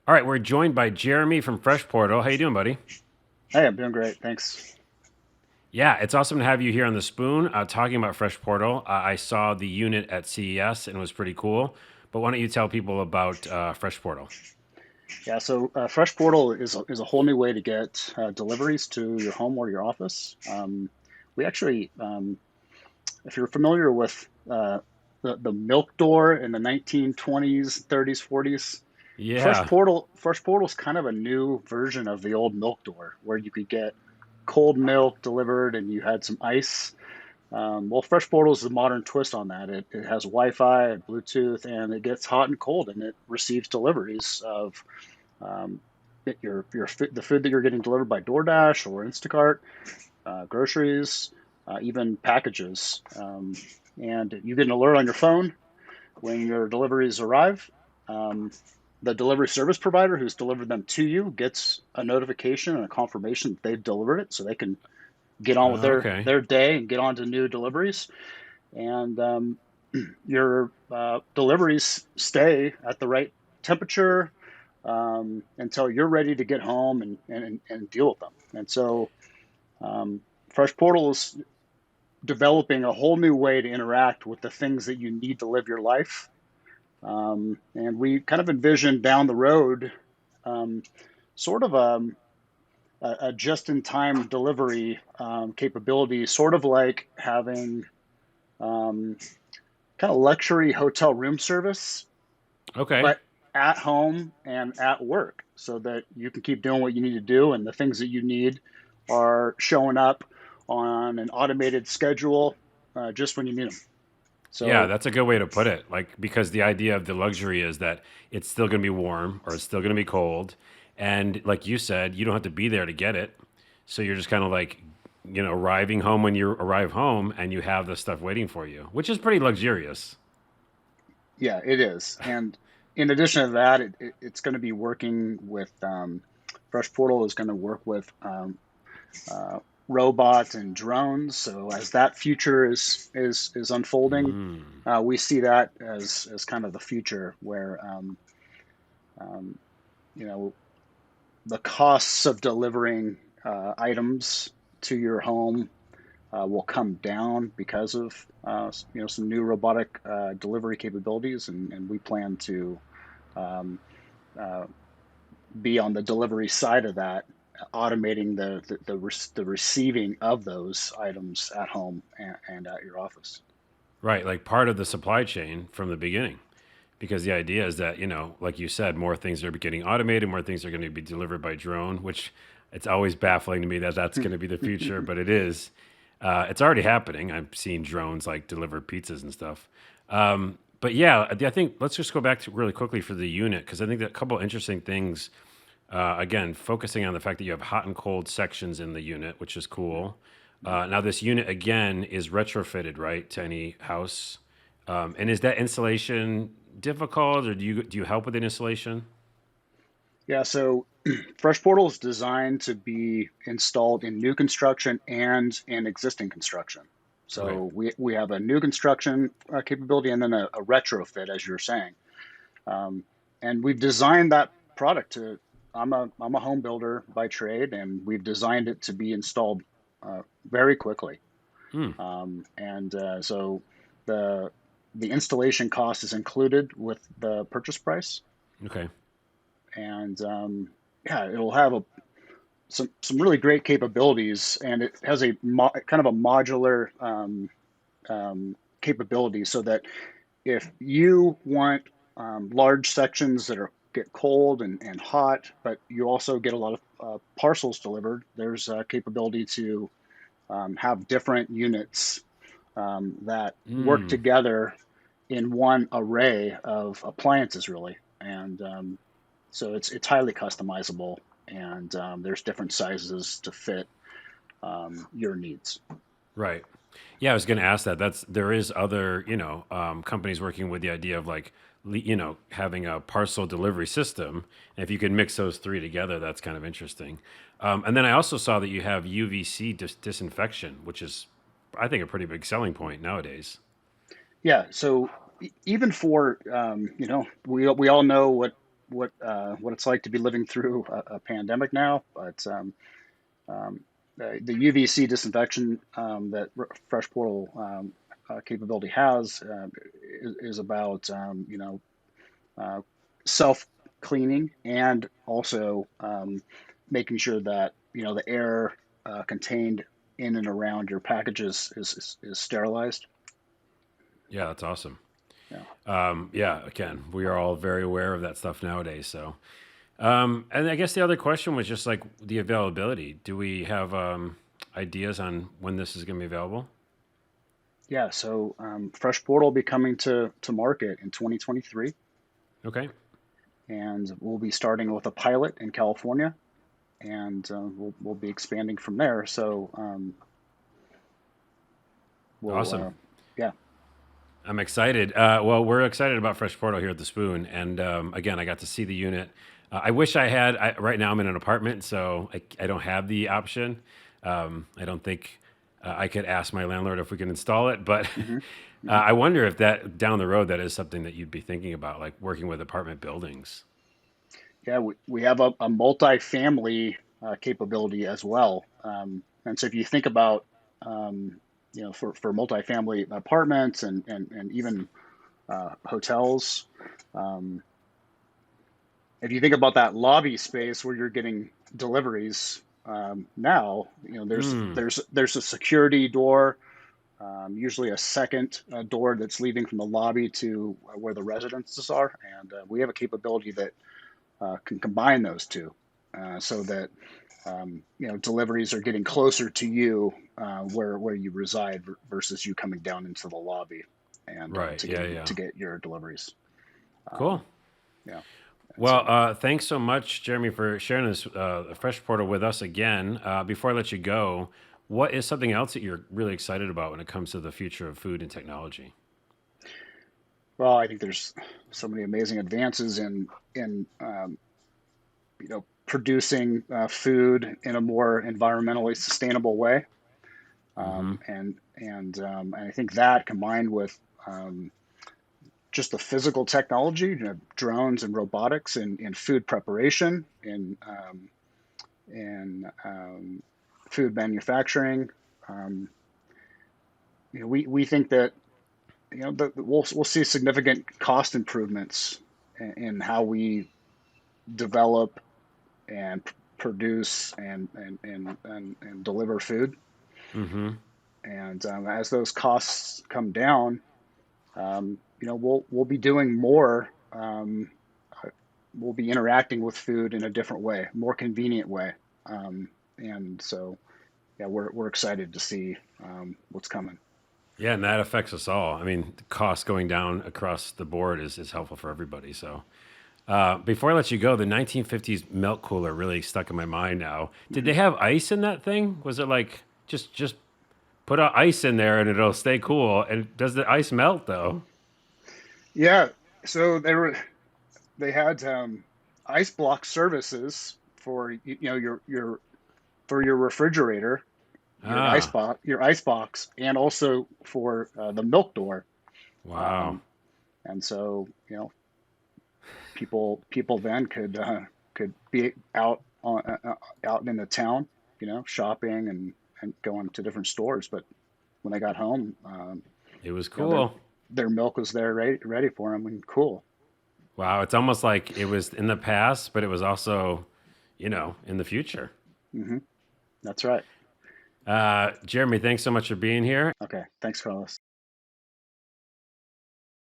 All right, we're joined by Jeremy from Fresh Portal. How you doing, buddy? Hey, I'm doing great. Thanks. Yeah, it's awesome to have you here on the Spoon talking about Fresh Portal. I saw the unit at CES and it was pretty cool. But why don't you tell people about Fresh Portal? Yeah, so Fresh Portal is a whole new way to get deliveries to your home or your office. We actually, if you're familiar with the milk door in the 1920s, 30s, 40s, Yeah. Fresh Portal is kind of a new version of the old milk door, where you could get cold milk delivered and you had some ice. Well, Fresh Portal is the modern twist on that. It has Wi-Fi and Bluetooth, and it gets hot and cold, and it receives deliveries of um, the food that you're getting delivered by DoorDash or Instacart, groceries, even packages. And you get an alert on your phone when your deliveries arrive. Um, the delivery service provider who's delivered them to you gets a notification and a confirmation that they've delivered it, so they can get on with Okay. their day and get on to new deliveries. And your deliveries stay at the right temperature until you're ready to get home and deal with them. And so Fresh Portal is developing a whole new way to interact with the things that you need to live your life. And we kind of envision down the road um, sort of a just-in-time delivery capability, sort of like having um, kind of luxury hotel room service, Okay. but at home and at work so that you can keep doing what you need to do and the things that you need are showing up on an automated schedule just when you need them. Yeah, So, that's a good way to put it. Like, because the idea of the luxury is that it's still going to be warm or it's still going to be cold. And like you said, you don't have to be there to get it. So you're just kind of like, arriving home when you arrive home and you have the stuff waiting for you, which is pretty luxurious. yeah, it is. And in addition to that, it's going to be working with Fresh Portal is going to work with uh, robots and drones. So as that future is unfolding, Mm. we see that as kind of the future where um, you know the costs of delivering items to your home will come down because of some new robotic delivery capabilities, and we plan to um, uh, be on the delivery side of that, automating the receiving of those items at home and at your office. Right, like part of the supply chain from the beginning. Because the idea is that, like you said, more things are getting automated, more things are going to be delivered by drone, which it's always baffling to me that that's going to be the future, but it is. It's already happening. I've seen drones like deliver pizzas and stuff. But yeah, I think let's just go back to really quickly for the unit because I think that a couple interesting things. Again, focusing on the fact that you have hot and cold sections in the unit, which is cool. Now, this unit again is retrofitted, right, to any house. And is that installation difficult, or do you help with the installation? Yeah, so Fresh Portal is designed to be installed in new construction and in existing construction. Okay. So we have a new construction capability and then a retrofit, as you're saying. Um, and we've designed that product to. I'm a home builder by trade, and we've designed it to be installed very quickly. Hmm. And so the the installation cost is included with the purchase price, Okay. and yeah, it'll have some really great capabilities, and it has kind of a modular capability, so that if you want large sections that are get cold and hot, but you also get a lot of parcels delivered, there's a capability to have different units that work Hmm. together in one array of appliances, really. And so it's highly customizable, and there's different sizes to fit your needs. Right. Yeah, I was going to ask that. There is other companies working with the idea of like having a parcel delivery system. And if you could mix those three together, that's kind of interesting. And then I also saw that you have UVC disinfection, which is I think a pretty big selling point nowadays. Yeah. So even for we all know what what it's like to be living through a pandemic now. But the UVC disinfection that Fresh Portal capability has is about uh, self cleaning, and also making sure that the air contained in and around your packages is sterilized. Yeah, that's awesome. Yeah. Yeah, again, we are all very aware of that stuff nowadays. So, and I guess the other question was just like the availability. Do we have ideas on when this is going to be available? Yeah, so Fresh Portal will be coming to market in 2023, Okay, and we'll be starting with a pilot in California, and we'll be expanding from there. So we'll awesome. yeah. I'm excited. Well, we're excited about Fresh Portal here at the Spoon, and again, I got to see the unit. I wish I had. Right now, I'm in an apartment, so I don't have the option. I don't think I could ask my landlord if we can install it, but Hmm. Hmm. I wonder if that down the road that is something that you'd be thinking about, like working with apartment buildings. Yeah, we have a multi-family capability as well. And so if you think about, for multi-family apartments and even hotels, um, if you think about that lobby space where you're getting deliveries, now, Mm, there's a security door, usually a second door that's leading from the lobby to where the residences are. And we have a capability that can combine those two, so that deliveries are getting closer to you, where you reside, versus you coming down into the lobby and right. to Yeah. Yeah. get your deliveries. Cool. Yeah, and Well, so thanks so much, Jeremy, for sharing this Fresh Portal with us again. Before I let you go, what is something else that you're really excited about when it comes to the future of food and technology? well, I think there's so many amazing advances in producing food in a more environmentally sustainable way. Hmm. And I think that, combined with just the physical technology, drones and robotics in food preparation, in food manufacturing. Um, we think that we'll see significant cost improvements in how we develop and produce and deliver food. Hmm. And as those costs come down, we'll be doing more. We'll be interacting with food in a different way, more convenient way. And so, yeah, we're excited to see what's coming. Yeah, and that affects us all. I mean, the cost going down across the board is helpful for everybody. So, before I let you go, the 1950s milk cooler really stuck in my mind now. Did Hmm. they have ice in that thing? Was it like just put ice in there and it'll stay cool? And does the ice melt though? Yeah, so they had ice block services for your for your refrigerator, Ah, your ice box, and also for the milk door. wow. Um, and so people then could be out in the town, shopping and going to different stores. But when they got home, It was you know their cool. their milk was there ready for them, and cool. Wow, it's almost like it was in the past, but it was also, in the future. Hmm. That's right. Jeremy, thanks so much for being here. Okay, thanks, Carlos.